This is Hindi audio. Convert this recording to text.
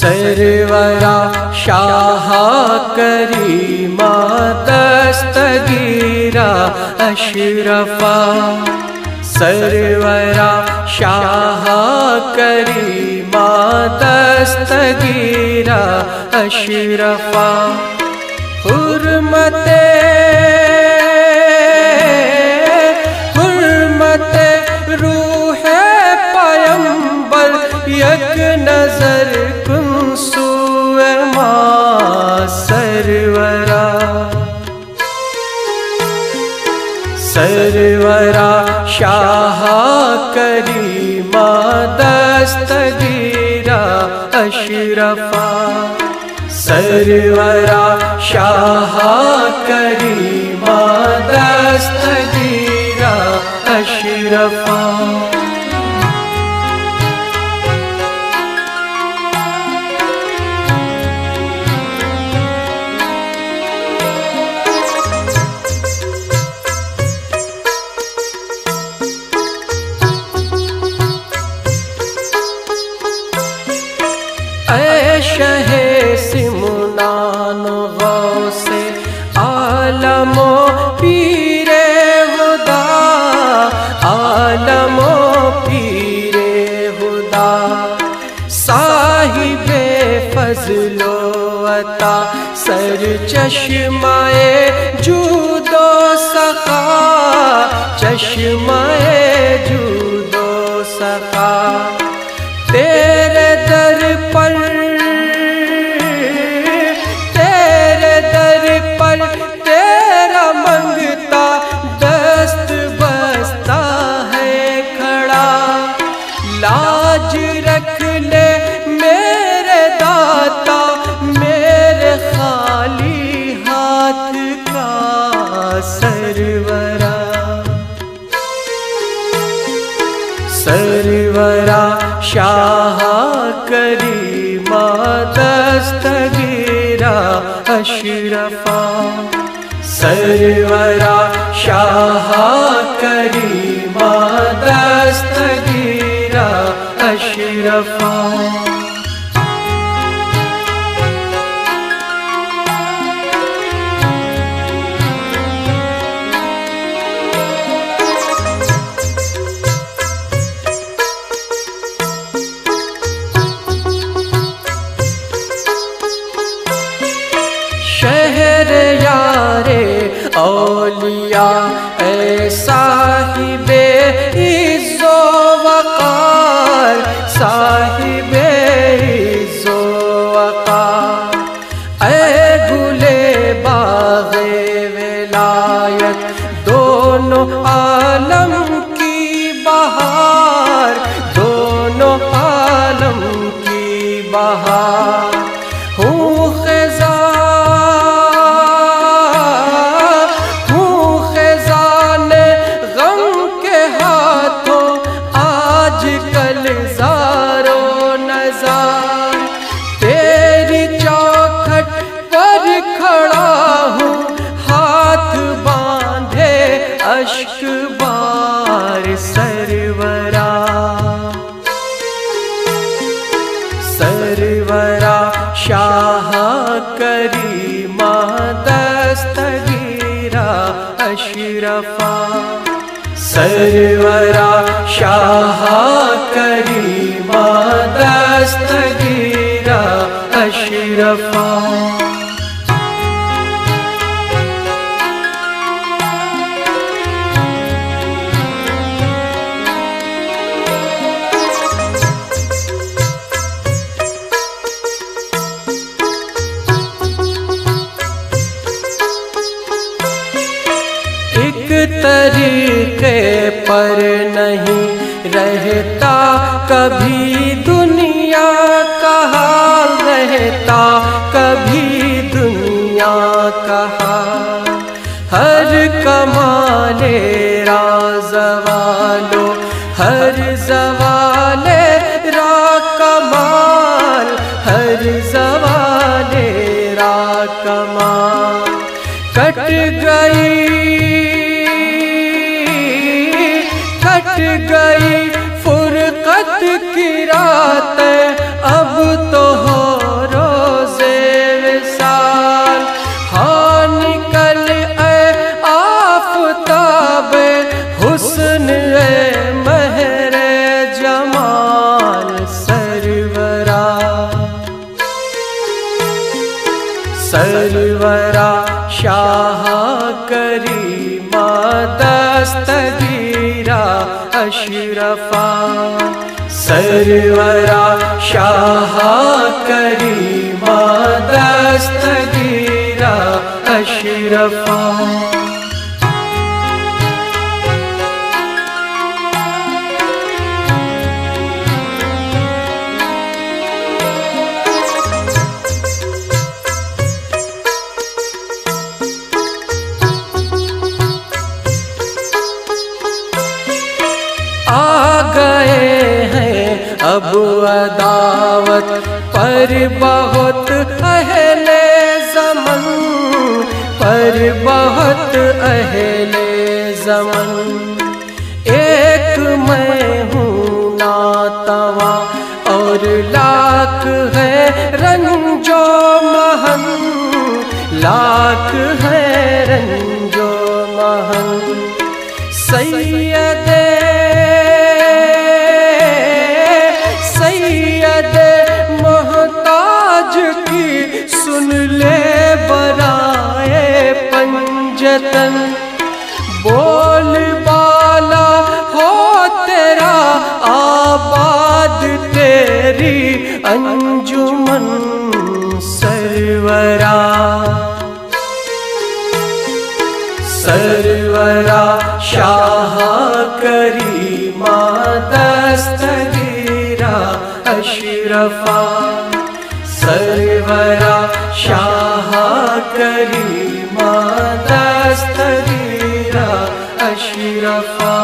सरवरा शाह करीमा दस्तगीरा अशरफा, सरवरा शाह करीमा दस्तगीरा अशरफा। हुर्मते रूहे पैगंबर यक नजर कुन सुए मा सरवरा, सरवरा शाह करीमा दस्तगीरा अशरफा, सरवरा शाह करीमा दस्तगीरा अशरफा। शहे सिमनान गौसे आलमो पीरे हुदा, आलमो पीरे हुदा। साहिबे फजलो अता सर चश्माए जूदो सखा, चश्माए जूदो सखा। तेरे दर पर तेरा मंगता दस्त बसता है खड़ा। लाज रख ले मेरे दाता मेरे खाली हाथ का सरवरा, सरवरा शाह करीमा दस्तगीरा अशरफा, सरवरा शाह करीमा दस्तगीरा अशरफा। शहर यारे औलिया ऐ साहिबे इज़्ज़ो वक़ार, साहिबे इज़्ज़ो वक़ार। ऐ गुले बाग़े विलायत दोनों आलम की बहार, दोनों आलम की बहार। अश्क बार सरवरा, सरवरा शाह करीमा दस्तगीरा अशरफा, सरवरा शाह करीमा दस्तगीरा अशरफा। तरीके पर नहीं रहता कभी दुनिया का हाल, रहता कभी दुनिया का हाल। हर कमाले राज़वालो, हर ज़वाले रा कमाल, हर ज़वाले रा कमाल। कट गई फुरकत की रात, अब तो हो सर्वरा शाह करीमा दस्तगीरा अशरफा सर्वरा शाह करीमा दस्तगीरा अशरफा अब अदावत पर बहुत अहले ज़मन पर बहुत अहले ज़मन एक मैं हूँ नातवा और लाख है रंजो महन लाख है रंजो महन सैयदे मोहताज की सुन ले बराए पंजतन बोल बाला हो तेरा आबाद तेरी अंजुमन सरवरा सर्वरा शाह करीमा दस्तगीरा अशरफा सर्वरा शाह करीमा दस्तगीरा अशरफा।